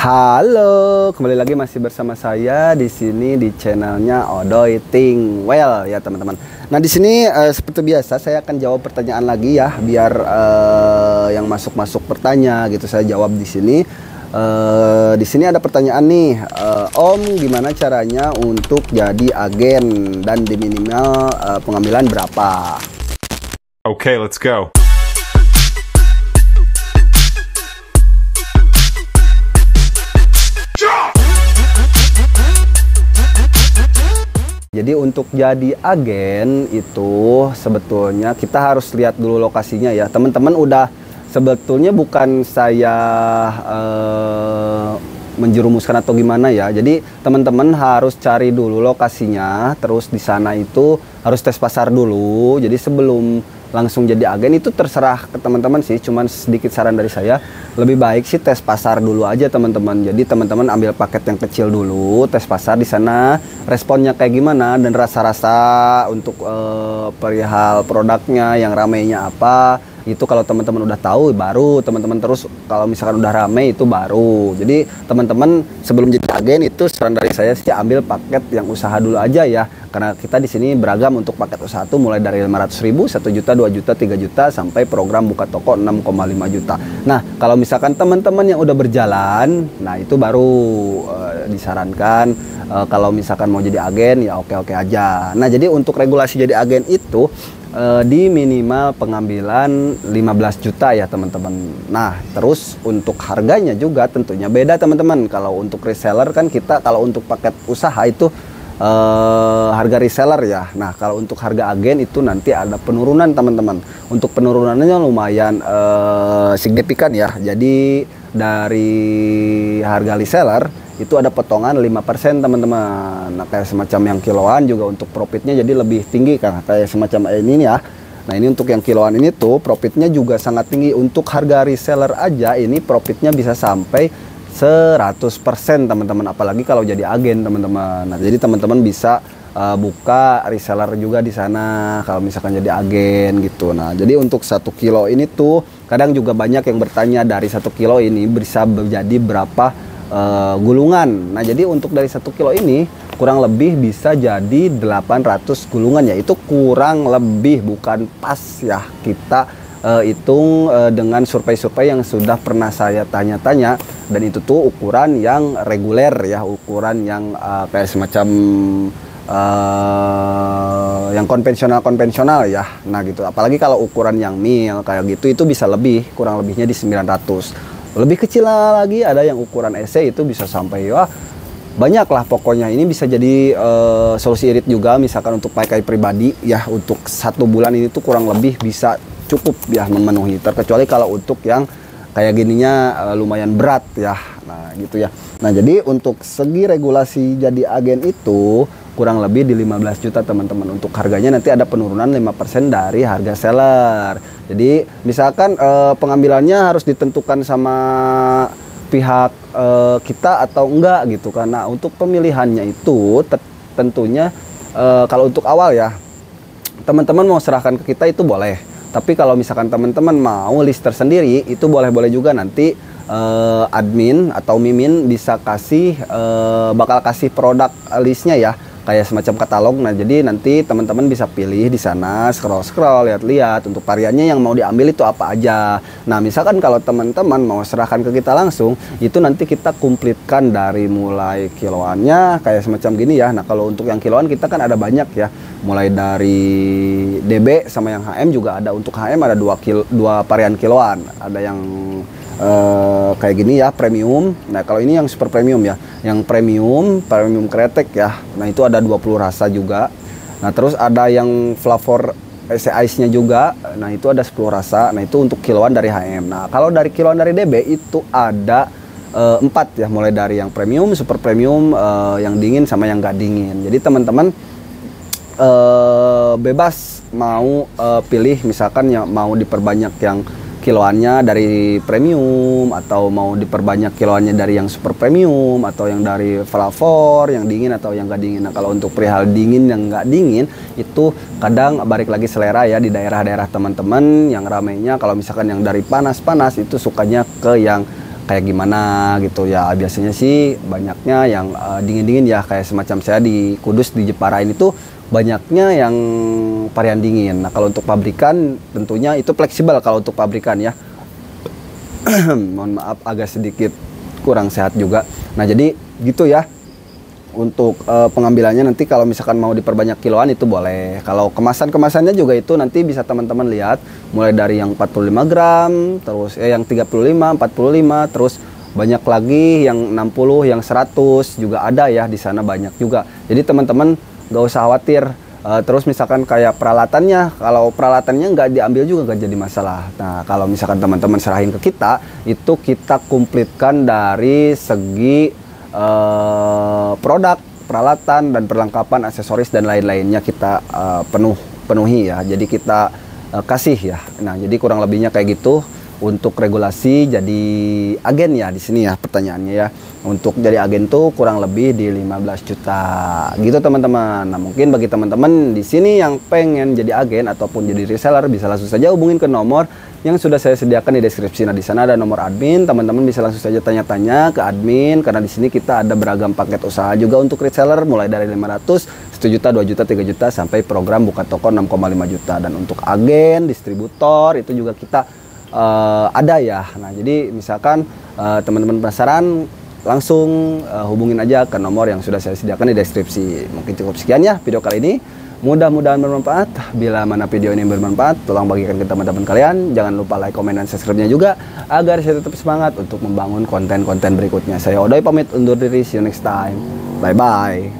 Halo, kembali lagi masih bersama saya di sini di channelnya Odoy Ting Well ya teman-teman. Nah di sini seperti biasa saya akan jawab pertanyaan lagi ya, biar yang masuk bertanya gitu saya jawab di sini. Di sini ada pertanyaan nih, Om, gimana caranya untuk jadi agen dan di minimal pengambilan berapa? Okay, let's go. Jadi untuk jadi agen itu sebetulnya kita harus lihat dulu lokasinya ya. Teman-teman udah, sebetulnya bukan saya menjerumuskan atau gimana ya. Jadi teman-teman harus cari dulu lokasinya, terus di sana itu harus tes pasar dulu. Jadi sebelum langsung jadi agen itu terserah ke teman-teman sih, cuman sedikit saran dari saya, lebih baik sih tes pasar dulu aja teman-teman. Jadi teman-teman ambil paket yang kecil dulu, tes pasar di sana, responnya kayak gimana dan rasa-rasa untuk perihal produknya yang ramainya apa. Itu kalau teman-teman udah tahu baru teman-teman terus, kalau misalkan udah rame itu baru. Jadi teman-teman sebelum jadi agen itu saran dari saya sih ambil paket yang usaha dulu aja ya. Karena kita di sini beragam untuk paket usaha tuh mulai dari 500.000, 1 juta, 2 juta, 3 juta sampai program buka toko 6,5 juta. Nah, kalau misalkan teman-teman yang udah berjalan, nah itu baru disarankan kalau misalkan mau jadi agen ya oke-oke aja. Nah, jadi untuk regulasi jadi agen itu di minimal pengambilan 15 juta ya teman-teman. Nah terus untuk harganya juga tentunya beda teman-teman. Kalau untuk reseller kan kita, kalau untuk paket usaha itu harga reseller ya. Nah kalau untuk harga agen itu nanti ada penurunan teman-teman. Untuk penurunannya lumayan signifikan ya. Jadi dari harga reseller itu ada potongan 5% teman-teman. Nah kayak semacam yang kiloan juga untuk profitnya jadi lebih tinggi kan, kayak semacam ini ya. Nah ini untuk yang kiloan ini tuh profitnya juga sangat tinggi. Untuk harga reseller aja ini profitnya bisa sampai 100% teman-teman, apalagi kalau jadi agen teman-teman. Nah jadi teman-teman bisa buka reseller juga di sana kalau misalkan jadi agen gitu. Nah jadi untuk 1 kilo ini tuh kadang juga banyak yang bertanya dari 1 kilo ini bisa menjadi berapa gulungan. Nah jadi untuk dari 1 kilo ini kurang lebih bisa jadi 800 gulungan ya. Itu kurang lebih, bukan pas ya, kita hitung dengan survei-survei yang sudah pernah saya tanya-tanya. Dan itu tuh ukuran yang reguler ya, ukuran yang kayak semacam yang konvensional ya. Nah gitu, apalagi kalau ukuran yang mil kayak gitu itu bisa lebih, kurang lebihnya di 900. Lebih kecil lagi ada yang ukuran EC itu bisa sampai wah banyak lah pokoknya. Ini bisa jadi solusi irit juga misalkan untuk pakai pribadi ya. Untuk 1 bulan ini tuh kurang lebih bisa cukup ya memenuhi, terkecuali kalau untuk yang kayak gininya lumayan berat ya. Nah gitu ya. Nah jadi untuk segi regulasi jadi agen itu kurang lebih di 15 juta teman-teman. Untuk harganya nanti ada penurunan 5% dari harga seller. Jadi misalkan pengambilannya harus ditentukan sama pihak kita atau enggak gitu. Karena untuk pemilihannya itu tentunya kalau untuk awal ya teman-teman mau serahkan ke kita itu boleh. Tapi kalau misalkan teman-teman mau list tersendiri itu boleh-boleh juga. Nanti admin atau mimin bisa kasih bakal kasih produk listnya ya, kayak semacam katalog. Nah jadi nanti teman-teman bisa pilih di sana, scroll lihat-lihat untuk variannya yang mau diambil itu apa aja. Nah misalkan kalau teman-teman mau serahkan ke kita langsung, itu nanti kita kumplitkan dari mulai kiloannya kayak semacam gini ya. Nah kalau untuk yang kiloan kita kan ada banyak ya, mulai dari DB sama yang HM juga ada. Untuk HM ada 2 varian kiloan, ada yang kayak gini ya, premium. Nah kalau ini yang super premium ya, yang premium kretek ya. Nah itu ada 20 rasa juga. Nah terus ada yang flavor ice nya juga. Nah itu ada 10 rasa. Nah itu untuk kiloan dari HM. Nah kalau dari kiloan dari DB itu ada 4 ya, mulai dari yang premium, super premium, yang dingin sama yang gak dingin. Jadi teman-teman bebas mau pilih, misalkan yang mau diperbanyak yang kiloannya dari premium, atau mau diperbanyak kiloannya dari yang super premium, atau yang dari flavor yang dingin atau yang gak dingin. Nah kalau untuk perihal dingin yang gak dingin itu kadang balik lagi selera ya, di daerah-daerah teman-teman yang ramainya. Kalau misalkan yang dari panas-panas itu sukanya ke yang kayak gimana gitu ya. Biasanya sih banyaknya yang dingin-dingin ya, kayak semacam saya di Kudus di Jepara ini tuh banyaknya yang varian dingin. Nah kalau untuk pabrikan tentunya itu fleksibel kalau untuk pabrikan ya. Mohon maaf agak sedikit kurang sehat juga. Nah jadi gitu ya. Untuk pengambilannya nanti kalau misalkan mau diperbanyak kiloan itu boleh. Kalau kemasannya juga itu nanti bisa teman-teman lihat mulai dari yang 45 gram, terus yang 35, 45, terus banyak lagi yang 60, yang 100 juga ada ya di sana banyak juga. Jadi teman-teman nggak usah khawatir. Terus misalkan kayak peralatannya, kalau peralatannya nggak diambil juga nggak jadi masalah. Nah kalau misalkan teman-teman serahin ke kita, itu kita komplitkan dari segi produk, peralatan dan perlengkapan aksesoris dan lain-lainnya kita penuhi ya. Jadi kita kasih ya. Nah, jadi kurang lebihnya kayak gitu untuk regulasi jadi agen ya di sini ya pertanyaannya ya. Untuk jadi agen tuh kurang lebih di 15 juta. Gitu teman-teman. Nah, mungkin bagi teman-teman di sini yang pengen jadi agen ataupun jadi reseller bisa langsung saja hubungin ke nomor yang sudah saya sediakan di deskripsi. Nah, di sana ada nomor admin. Teman-teman bisa langsung saja tanya-tanya ke admin karena di sini kita ada beragam paket usaha juga untuk reseller mulai dari 500, 1 juta, 2 juta, 3 juta sampai program buka toko 6,5 juta. Dan untuk agen, distributor itu juga kita ada ya. Nah, jadi misalkan teman-teman penasaran langsung hubungin aja ke nomor yang sudah saya sediakan di deskripsi. Mungkin cukup sekian ya video kali ini. Mudah-mudahan bermanfaat. Bila mana video ini bermanfaat, tolong bagikan ke teman-teman kalian. Jangan lupa like, komen, dan subscribe-nya juga agar saya tetap semangat untuk membangun konten-konten berikutnya. Saya Odoy pamit undur diri. See you next time. Bye-bye.